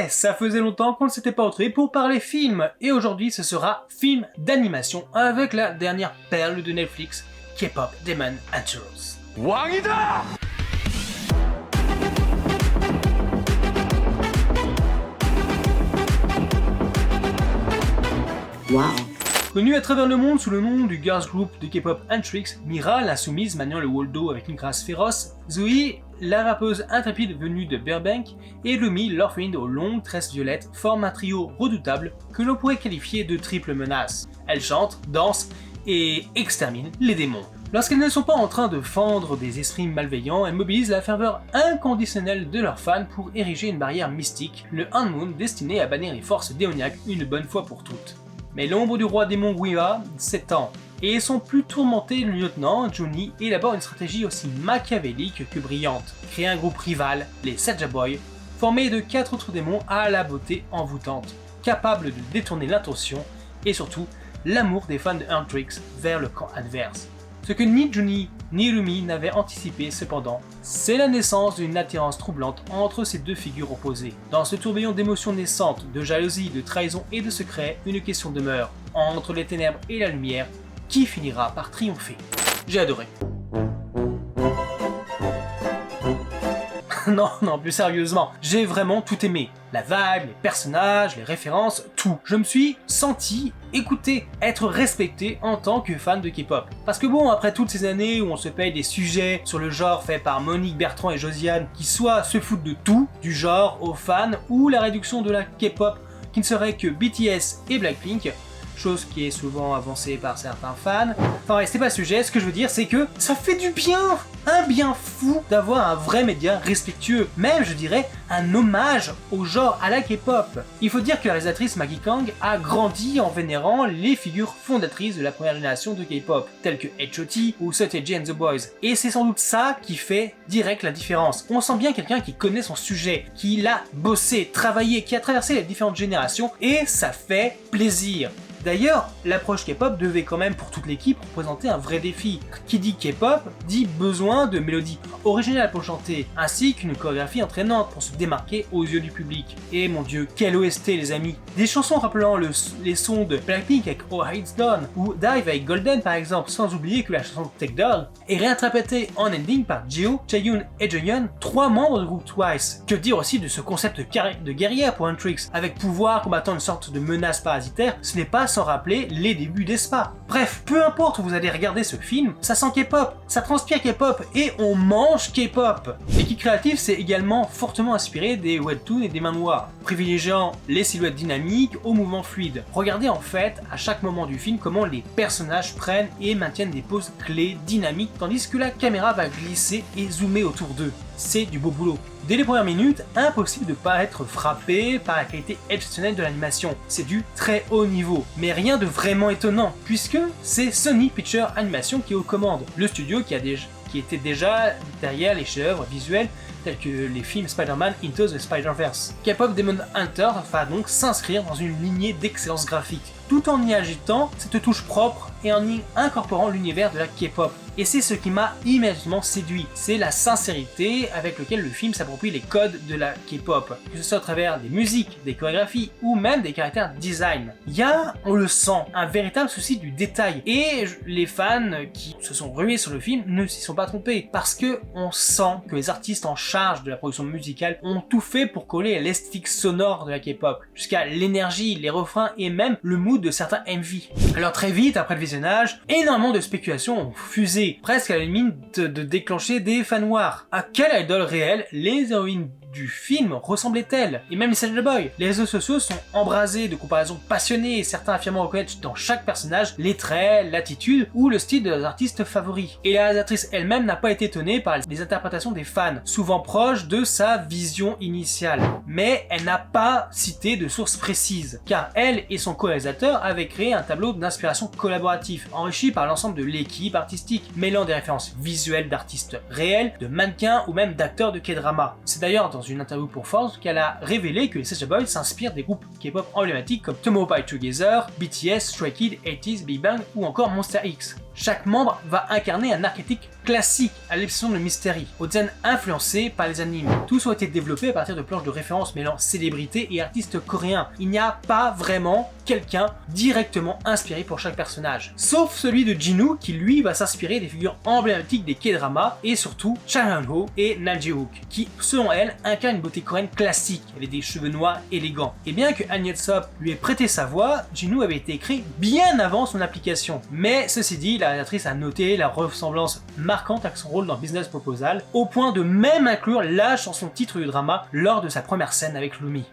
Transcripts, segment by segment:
Ouais, ça faisait longtemps qu'on ne s'était pas retrouvés pour parler film, et aujourd'hui ce sera film d'animation avec la dernière perle de Netflix, K-pop Demon Hunters. 왕이다! Wow. Connue à travers le monde sous le nom du girls group de K-pop Huntrix, Mira, l'insoumise maniant le waldo avec une grâce féroce, Zoe, la rappeuse intrépide venue de Burbank, et Lumi, l'orpheline aux longues tresses violettes, forment un trio redoutable que l'on pourrait qualifier de triple menace. Elles chantent, dansent et exterminent les démons. Lorsqu'elles ne sont pas en train de fendre des esprits malveillants, elles mobilisent la ferveur inconditionnelle de leurs fans pour ériger une barrière mystique, le Hand Moon destiné à bannir les forces démoniaques une bonne fois pour toutes. Mais l'ombre du roi démon Guiva s'étend, et son plus tourmenté lieutenant, Johnny, élabore une stratégie aussi machiavélique que brillante. Créer un groupe rival, les Saja Boys, formé de 4 autres démons à la beauté envoûtante, capables de détourner l'intention, et surtout, l'amour des fans de Huntrix vers le camp adverse. Ce que ni Johnny ni Lumi n'avaient anticipé cependant, c'est la naissance d'une attirance troublante entre ces deux figures opposées. Dans ce tourbillon d'émotions naissantes, de jalousie, de trahison et de secrets, une question demeure. Entre les ténèbres et la lumière, qui finira par triompher? J'ai adoré. Non, plus sérieusement, j'ai vraiment tout aimé. La vibe, les personnages, les références, tout. Je me suis senti, écouté, être respecté en tant que fan de K-pop. Parce que bon, après toutes ces années où on se paye des sujets sur le genre faits par Monique, Bertrand et Josiane, qui soit se foutent de tout, du genre aux fans, ou la réduction de la K-pop qui ne serait que BTS et Blackpink, chose qui est souvent avancée par certains fans. Enfin ouais, c'est pas le sujet, ce que je veux dire c'est que ça fait du bien, un bien fou d'avoir un vrai média respectueux, même je dirais un hommage au genre à la K-pop. Il faut dire que la réalisatrice Maggie Kang a grandi en vénérant les figures fondatrices de la première génération de K-pop, telles que H.O.T. ou Seo-taiji and the Boys. Et c'est sans doute ça qui fait direct la différence. On sent bien quelqu'un qui connaît son sujet, qui l'a bossé, travaillé, qui a traversé les différentes générations, et ça fait plaisir. D'ailleurs, l'approche K-pop devait quand même pour toute l'équipe représenter un vrai défi. Qui dit K-pop dit besoin de mélodies originales pour chanter, ainsi qu'une chorégraphie entraînante pour se démarquer aux yeux du public. Et mon dieu, quel OST les amis! Des chansons rappelant les sons de Blackpink avec Oh It's Done, ou Dive avec Golden par exemple, sans oublier que la chanson Take Girl est réinterprétée en ending par Jihyo, Chaeyoung et Jeongyeon, 3 membres du groupe Twice. Que dire aussi de ce concept de guerrière pour Huntrix, avec pouvoir combattant une sorte de menace parasitaire, ce n'est pas sans rappeler les débuts d'Aespa. Bref, peu importe où vous allez regarder ce film, ça sent K-pop, ça transpire K-pop et on mange K-pop. L'équipe créative s'est également fortement inspirée des webtoons et des manhwas, privilégiant les silhouettes dynamiques aux mouvements fluides. Regardez en fait à chaque moment du film comment les personnages prennent et maintiennent des poses clés dynamiques tandis que la caméra va glisser et zoomer autour d'eux. C'est du beau boulot. Dès les premières minutes, impossible de ne pas être frappé par la qualité exceptionnelle de l'animation. C'est du très haut niveau, mais rien de vraiment étonnant, puisque c'est Sony Pictures Animation qui est aux commandes, le studio qui était déjà derrière les chefs-d'œuvre visuels tels que les films Spider-Man Into the Spider-Verse. K-pop Demon Hunter va donc s'inscrire dans une lignée d'excellence graphique, tout en y ajoutant cette touche propre et en y incorporant l'univers de la K-pop. Et c'est ce qui m'a immédiatement séduit, c'est la sincérité avec laquelle le film s'approprie les codes de la K-pop, que ce soit à travers des musiques, des chorégraphies ou même des caractères design. Il y a, on le sent, un véritable souci du détail, et les fans qui se sont rués sur le film ne s'y sont pas trompés, parce que on sent que les artistes en charge de la production musicale ont tout fait pour coller à l'esthétique sonore de la K-pop, jusqu'à l'énergie, les refrains et même le mood de certains MV. Alors très vite, après le visionnage, énormément de spéculations ont fusé, presque à la limite de déclencher des fans noirs. À quelle idole réelle les héroïnes du film ressemblaient-elles? Et même les Saja Boys. Les réseaux sociaux sont embrasés de comparaisons passionnées et certains affirmant reconnaître dans chaque personnage les traits, l'attitude ou le style de leurs artistes favoris. Et la réalisatrice elle-même n'a pas été étonnée par les interprétations des fans, souvent proches de sa vision initiale. Mais elle n'a pas cité de sources précises, car elle et son co-réalisateur avaient créé un tableau d'inspiration collaboratif, enrichi par l'ensemble de l'équipe artistique, mêlant des références visuelles d'artistes réels, de mannequins ou même d'acteurs de K-drama. C'est d'ailleurs dans une interview pour Forbes qu'elle a révélé que les Saja Boys s'inspirent des groupes K-pop emblématiques comme Tomorrow by Together, BTS, Stray Kids, 80s, Big Bang ou encore Monster X. Chaque membre va incarner un archétype classique, à l'exception de Mystery, au design influencé par les animes. Tous ont été développés à partir de planches de référence mêlant célébrités et artistes coréens. Il n'y a pas vraiment quelqu'un directement inspiré pour chaque personnage. Sauf celui de Jinu, qui lui va s'inspirer des figures emblématiques des K-dramas, et surtout Cha Eun-ho et Nam Jae-wook, qui, selon elle, incarnent une beauté coréenne classique, avec des cheveux noirs élégants. Et bien que Han Yol-sop lui ait prêté sa voix, Jinu avait été écrit bien avant son application. Mais ceci dit, la réalisatrice a noté la ressemblance marquante avec son rôle dans Business Proposal, au point de même inclure la chanson titre du drama lors de sa première scène avec Lumi.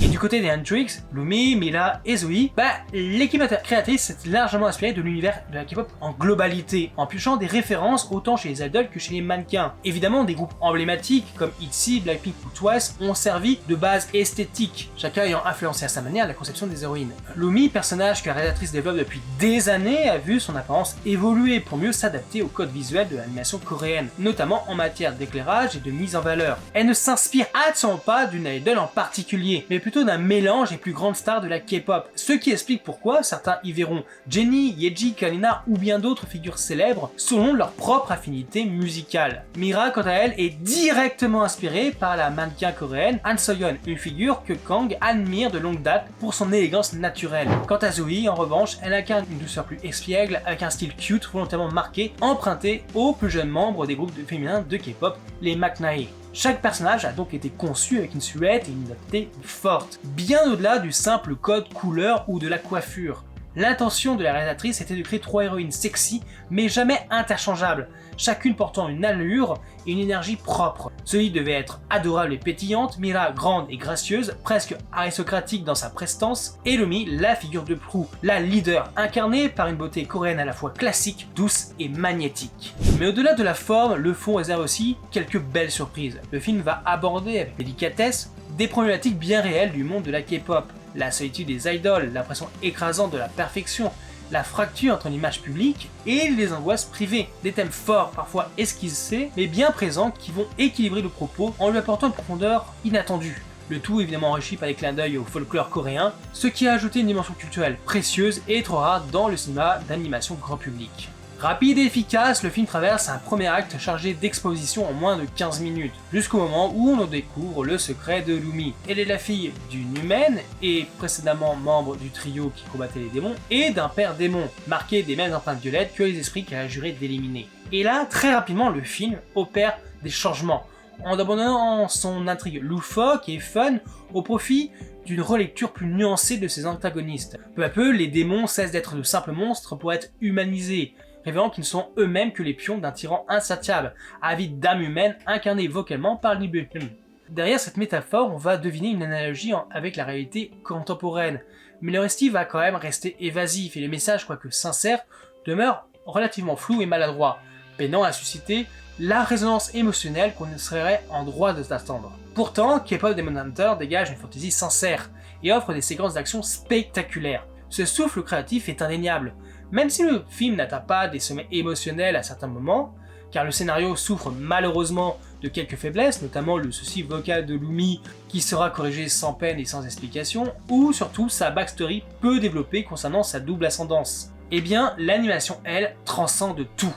Et du côté des Handtrix, Lumi, Mila et Zoe, l'équipe créatrice s'est largement inspirée de l'univers de la K-pop en globalité, en piochant des références autant chez les idoles que chez les mannequins. Évidemment, des groupes emblématiques comme ITZY, Blackpink ou Twice ont servi de base esthétique, chacun ayant influencé à sa manière la conception des héroïnes. Lumi, personnage que la réalisatrice développe depuis des années, a vu son apparence évoluer pour mieux s'adapter au code visuel de l'animation coréenne, notamment en matière d'éclairage et de mise en valeur. Elle ne s'inspire absolument pas d'une idole en particulier, mais plutôt d'un mélange des plus grandes stars de la K-pop, ce qui explique pourquoi certains y verront Jennie, Yeji, Kalina ou bien d'autres figures célèbres selon leur propre affinité musicale. Mira, quant à elle, est directement inspirée par la mannequin coréenne Han So-yeon, une figure que Kang admire de longue date pour son élégance naturelle. Quant à Zoe, en revanche, elle incarne une douceur plus espiègle avec un style cute volontairement marqué, emprunté aux plus jeunes membres des groupes féminins de K-pop, les McNae. Chaque personnage a donc été conçu avec une silhouette et une identité forte, bien au-delà du simple code couleur ou de la coiffure. L'intention de la réalisatrice était de créer 3 héroïnes sexy, mais jamais interchangeables, chacune portant une allure et une énergie propre. Zoe devait être adorable et pétillante, Mira grande et gracieuse, presque aristocratique dans sa prestance, et Lumi la figure de proue, la leader, incarnée par une beauté coréenne à la fois classique, douce et magnétique. Mais au-delà de la forme, le fond réserve aussi quelques belles surprises. Le film va aborder avec délicatesse des problématiques bien réelles du monde de la K-pop. La solitude des idoles, la pression écrasante de la perfection, la fracture entre l'image publique et les angoisses privées. Des thèmes forts, parfois esquissés, mais bien présents qui vont équilibrer le propos en lui apportant une profondeur inattendue. Le tout évidemment enrichi par des clins d'œil au folklore coréen, ce qui a ajouté une dimension culturelle précieuse et trop rare dans le cinéma d'animation grand public. Rapide et efficace, le film traverse un premier acte chargé d'exposition en moins de 15 minutes, jusqu'au moment où on découvre le secret de Lumi. Elle est la fille d'une humaine, et précédemment membre du trio qui combattait les démons, et d'un père démon, marqué des mêmes empreintes violettes que les esprits qu'elle a juré d'éliminer. Et là, très rapidement, le film opère des changements, en abandonnant son intrigue loufoque et fun au profit d'une relecture plus nuancée de ses antagonistes. Peu à peu, les démons cessent d'être de simples monstres pour être humanisés, révélant qu'ils ne sont eux-mêmes que les pions d'un tyran insatiable, avide d'âme humaine incarnée vocalement par Lee Byung-hun. Derrière cette métaphore, on va deviner une analogie avec la réalité contemporaine, mais le récit va quand même rester évasif et les messages, quoique sincères, demeurent relativement flous et maladroits, peinant à susciter la résonance émotionnelle qu'on serait en droit de s'attendre. Pourtant, K-pop Demon Hunter dégage une fantaisie sincère et offre des séquences d'action spectaculaires. Ce souffle créatif est indéniable, même si le film n'atteint pas des sommets émotionnels à certains moments, car le scénario souffre malheureusement de quelques faiblesses, notamment le souci vocal de Lumi qui sera corrigé sans peine et sans explication, ou surtout sa backstory peu développée concernant sa double ascendance. Eh bien, l'animation, elle, transcende tout.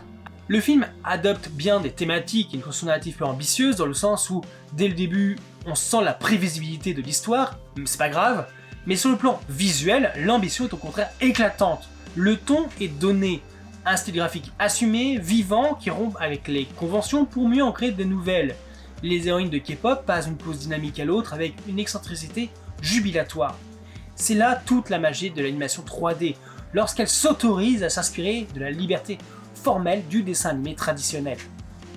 Le film adopte bien des thématiques et une construction narrative peu ambitieuse dans le sens où, dès le début, on sent la prévisibilité de l'histoire, mais c'est pas grave, mais sur le plan visuel, l'ambition est au contraire éclatante. Le ton est donné, un style graphique assumé, vivant, qui rompt avec les conventions pour mieux en créer de nouvelles. Les héroïnes de K-pop passent d'une pose dynamique à l'autre avec une excentricité jubilatoire. C'est là toute la magie de l'animation 3D, lorsqu'elle s'autorise à s'inspirer de la liberté formelle du dessin animé traditionnel.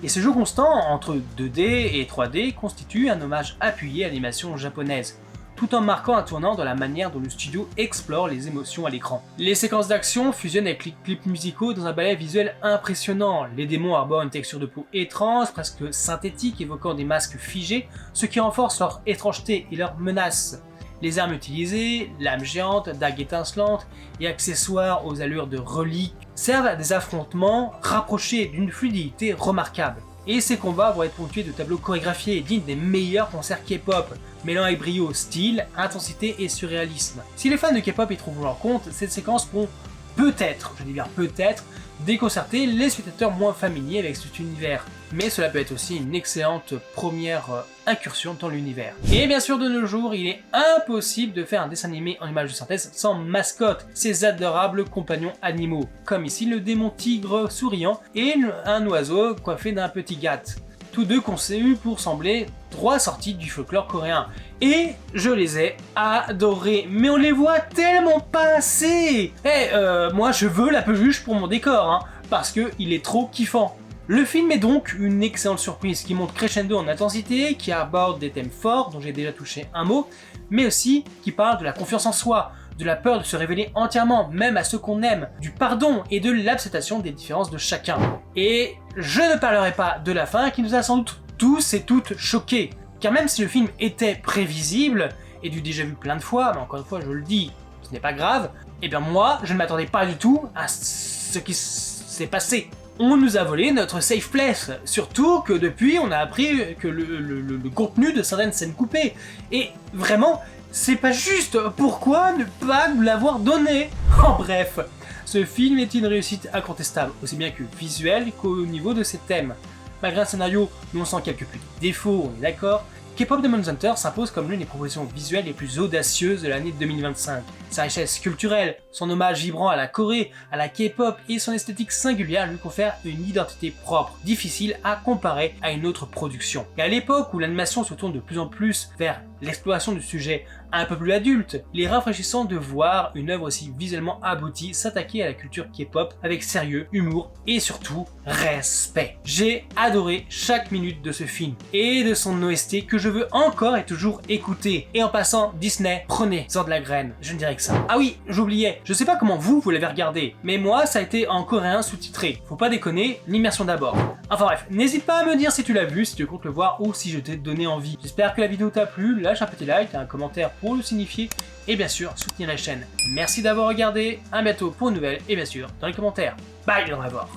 Et ce jeu constant entre 2D et 3D constitue un hommage appuyé à l'animation japonaise, tout en marquant un tournant dans la manière dont le studio explore les émotions à l'écran. Les séquences d'action fusionnent avec les clips musicaux dans un ballet visuel impressionnant. Les démons arborent une texture de peau étrange, presque synthétique, évoquant des masques figés, ce qui renforce leur étrangeté et leur menace. Les armes utilisées, lames géantes, dagues étincelantes et accessoires aux allures de reliques servent à des affrontements rapprochés d'une fluidité remarquable. et ces combats vont être ponctués de tableaux chorégraphiés dignes des meilleurs concerts K-pop, mêlant avec brio style, intensité et surréalisme. Si les fans de K-pop y trouvent leur compte, cette séquence vont peut-être, je dis bien peut-être, déconcerter les spectateurs moins familiers avec cet univers. Mais cela peut être aussi une excellente première incursion dans l'univers. Et bien sûr, de nos jours, il est impossible de faire un dessin animé en image de synthèse sans mascotte, ces adorables compagnons animaux, comme ici le démon tigre souriant et un oiseau coiffé d'un petit gat. Tous deux conçus pour sembler droit sortis du folklore coréen. Et je les ai adorés, mais on les voit tellement pas assez. Moi je veux la peluche pour mon décor, hein, parce que il est trop kiffant. Le film est donc une excellente surprise qui monte crescendo en intensité, qui aborde des thèmes forts dont j'ai déjà touché un mot, mais aussi qui parle de la confiance en soi, de la peur de se révéler entièrement, même à ceux qu'on aime, du pardon et de l'acceptation des différences de chacun. Et je ne parlerai pas de la fin qui nous a sans doute tous et toutes choqués, car même si le film était prévisible, et du déjà vu plein de fois, mais encore une fois je le dis, ce n'est pas grave, et bien moi je ne m'attendais pas du tout à ce qui s'est passé. On nous a volé notre safe place, surtout que depuis on a appris que le contenu de certaines scènes coupées, et vraiment, c'est pas juste, pourquoi ne pas nous l'avoir donné? En bref, ce film est une réussite incontestable, aussi bien que visuelle qu'au niveau de ses thèmes. Malgré un scénario où on sent quelques petits défauts, on est d'accord, K-pop Demon Hunters s'impose comme l'une des propositions visuelles les plus audacieuses de l'année 2025. Sa richesse culturelle, son hommage vibrant à la Corée, à la K-pop et son esthétique singulière lui confèrent une identité propre, difficile à comparer à une autre production. Et à l'époque où l'animation se tourne de plus en plus vers l'exploration du sujet un peu plus adulte, il est rafraîchissant de voir une œuvre aussi visuellement aboutie s'attaquer à la culture K-pop avec sérieux, humour et surtout respect. J'ai adoré chaque minute de ce film et de son OST que je veux encore et toujours écouter. Et en passant, Disney, prenez-en de la graine, je ne dirais que ça. Ah oui, j'oubliais, je sais pas comment vous l'avez regardé, mais moi ça a été en coréen sous-titré. Faut pas déconner, l'immersion d'abord. Enfin bref, n'hésite pas à me dire si tu l'as vu, si tu comptes le voir ou si je t'ai donné envie. J'espère que la vidéo t'a plu, lâche un petit like, un commentaire pour le signifier et bien sûr soutenir la chaîne. Merci d'avoir regardé, à bientôt pour une nouvelle et bien sûr dans les commentaires. Bye dans la voir.